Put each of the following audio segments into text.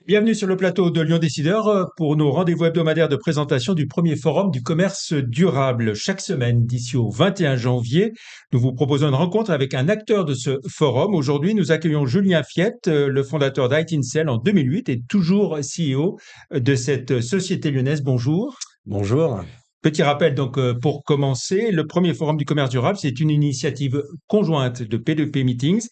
Bienvenue sur le plateau de Lyon Décideur pour nos rendez-vous hebdomadaires de présentation du premier forum du commerce durable. Chaque semaine, d'ici au 21 janvier, nous vous proposons une rencontre avec un acteur de ce forum. Aujourd'hui, nous accueillons Julien Fiette, le fondateur d'Itincell en 2008 et toujours CEO de cette société lyonnaise. Bonjour. Bonjour. Petit rappel donc pour commencer, le premier forum du commerce durable, c'est une initiative conjointe de P2P Meetings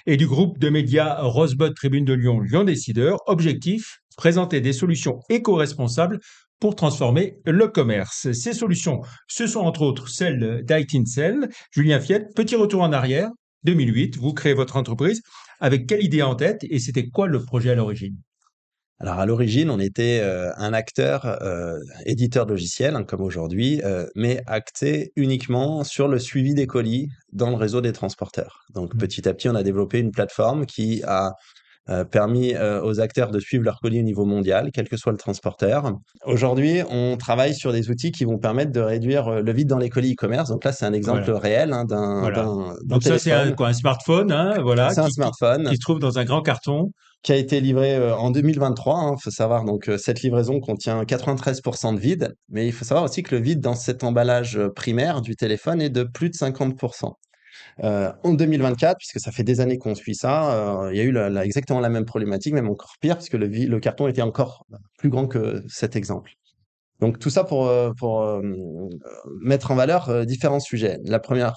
et du groupe de médias Rosebud Tribune de Lyon, Lyon Décideur. Objectif, présenter des solutions éco-responsables pour transformer le commerce. Ces solutions, ce sont entre autres celles d'Itincell. Julien Fiette, petit retour en arrière, 2008, vous créez votre entreprise. Avec quelle idée en tête et c'était quoi le projet à l'origine? Alors à l'origine, on était un acteur éditeur de logiciels, hein, comme aujourd'hui, mais axé uniquement sur le suivi des colis dans le réseau des transporteurs. Donc petit à petit, on a développé une plateforme qui a permis aux acteurs de suivre leurs colis au niveau mondial, quel que soit le transporteur. Aujourd'hui, on travaille sur des outils qui vont permettre de réduire le vide dans les colis e-commerce. Donc là, c'est un exemple Voilà. réel, hein, Voilà. d'un Donc ça, c'est téléphone. un smartphone, hein, voilà, C'est un smartphone qui se trouve dans un grand carton. qui a été livré en 2023. Hein, faut savoir, donc cette livraison contient 93% de vide, mais il faut savoir aussi que le vide dans cet emballage primaire du téléphone est de plus de 50%. En 2024, puisque ça fait des années qu'on suit ça, il y a eu exactement la même problématique, même encore pire, puisque le carton était encore plus grand que cet exemple. Donc tout ça pour mettre en valeur différents sujets. La première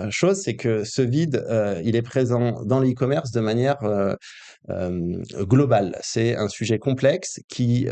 chose, c'est que ce vide, il est présent dans l'e-commerce de manière globale. C'est un sujet complexe qui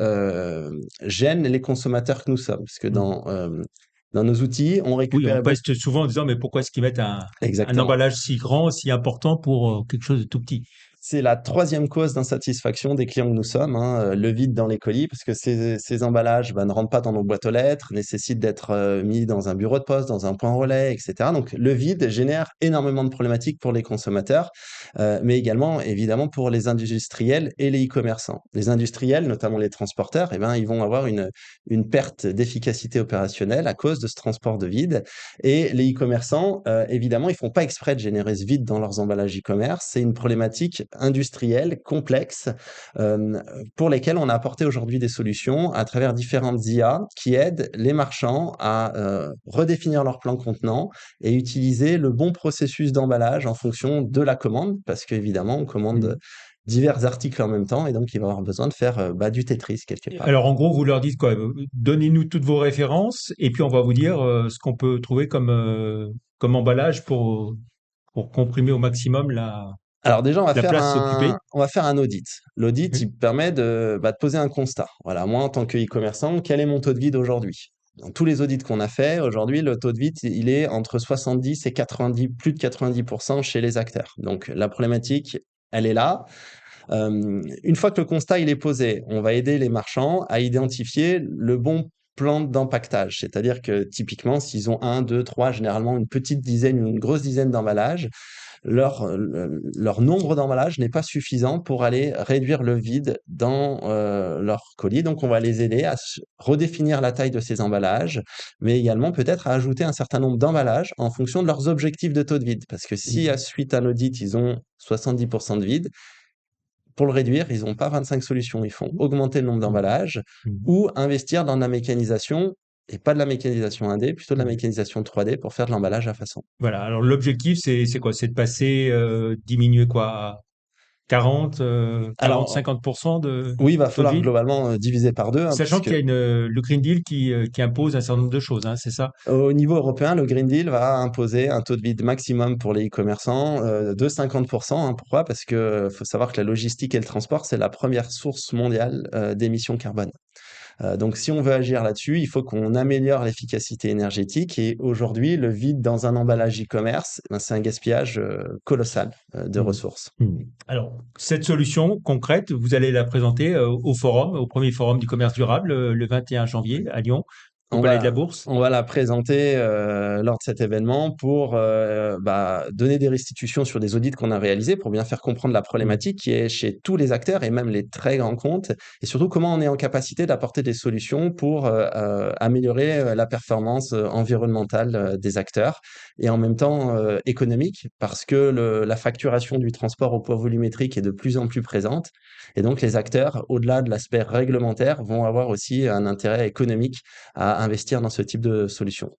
gêne les consommateurs que nous sommes, parce que dans nos outils, on Oui, on récupère beaucoup. peste souvent en disant, mais pourquoi est-ce qu'ils mettent un Exactement. emballage si grand, si important pour quelque chose de tout petit? C'est la troisième cause d'insatisfaction des clients que nous sommes, hein, le vide dans les colis, parce que ces emballages ne rentrent pas dans nos boîtes aux lettres, nécessitent d'être mis dans un bureau de poste, dans un point relais, etc. Donc le vide génère énormément de problématiques pour les consommateurs, mais également évidemment pour les industriels et les e-commerçants. Les industriels, notamment les transporteurs, eh ben, ils vont avoir une perte d'efficacité opérationnelle à cause de ce transport de vide. Et les e-commerçants, évidemment, ils font pas exprès de générer ce vide dans leurs emballages e-commerce. C'est une problématique industrielle complexe pour lesquelles on a apporté aujourd'hui des solutions à travers différentes IA qui aident les marchands à redéfinir leur plan contenant et utiliser le bon processus d'emballage en fonction de la commande, parce qu'évidemment, on commande Mhm. divers articles en même temps et donc il va avoir besoin de faire du Tetris quelque part. Alors, en gros, vous leur dites quoi? Donnez-nous toutes vos références et puis on va vous dire ce qu'on peut trouver comme emballage pour comprimer au maximum Alors déjà, la place occupée. on va faire un audit. L'audit, Oui. il permet de poser un constat. Voilà, moi, en tant que e-commerçant, quel est mon taux de vide aujourd'hui? Dans tous les audits qu'on a fait, aujourd'hui, le taux de vide, il est entre 70 et 90, plus de 90% chez les acteurs. Donc, la problématique, elle est là. Une fois que le constat, il est posé, on va aider les marchands à identifier le bon plan d'empaquetage. C'est-à-dire que typiquement, s'ils ont un, deux, trois, généralement une petite dizaine, une grosse dizaine d'emballages, leur nombre d'emballages n'est pas suffisant pour aller réduire le vide dans leur colis. Donc, on va les aider à redéfinir la taille de ces emballages, mais également peut-être à ajouter un certain nombre d'emballages en fonction de leurs objectifs de taux de vide. Parce que si, à suite à un audit, ils ont 70% de vide, pour le réduire, ils n'ont pas 25 solutions. Ils font augmenter le nombre Mhm. d'emballages Mhm. ou investir dans de la mécanisation et pas de la mécanisation 1D, plutôt de la Mhm. mécanisation 3D pour faire de l'emballage à façon. Voilà. Alors, l'objectif, c'est quoi? C'est de passer, diminuer quoi? À 40, 40, Alors, 50% oui, il va de taux de falloir vide? globalement diviser par deux, hein, Sachant puisque qu'il y a le Green Deal qui impose un certain nombre de choses, hein, c'est ça? au niveau européen, le Green Deal va imposer un taux de vide maximum pour les e-commerçants de 50%. Hein. Pourquoi? Parce que faut savoir que la logistique et le transport, c'est la première source mondiale d'émissions carbone. Donc si on veut agir là-dessus, il faut qu'on améliore l'efficacité énergétique et aujourd'hui, le vide dans un emballage e-commerce, ben, c'est un gaspillage colossal de Mmh. ressources. Mmh. Alors, cette solution concrète, vous allez la présenter au forum, au premier forum du commerce durable, le 21 janvier à Lyon. au On Palais de la va, Bourse. on va la présenter lors de cet événement pour donner des restitutions sur des audits qu'on a réalisés pour bien faire comprendre la Mm. problématique qui est chez tous les acteurs et même les très grands comptes et surtout comment on est en capacité d'apporter des solutions pour améliorer la performance environnementale des acteurs et en même temps économique parce que la facturation du transport au poids volumétrique est de plus en plus présente et donc les acteurs, au-delà de l'aspect réglementaire, vont avoir aussi un intérêt économique à investir dans ce type de solution.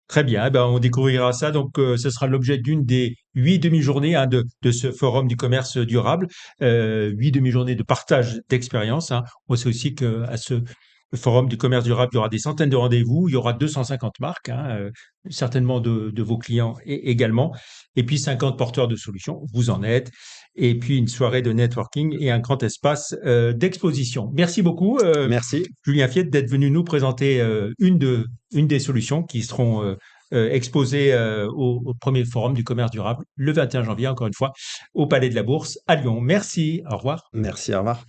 Très bien, eh ben, on découvrira ça. Donc, ce sera l'objet d'une des 8 demi-journées, hein, de ce forum du commerce durable. 8 demi-journées de partage d'expérience, hein. On sait aussi qu'à ce forum du commerce durable, il y aura des centaines de rendez-vous, il y aura 250 marques, hein, certainement de vos clients également, et puis 50 porteurs de solutions, vous en êtes, et puis une soirée de networking et un grand espace d'exposition. Merci beaucoup, Merci, Julien Fiette, d'être venu nous présenter une des solutions qui seront exposées au premier forum du commerce durable le 21 janvier, encore une fois, au Palais de la Bourse à Lyon. Merci, au revoir. merci, au revoir.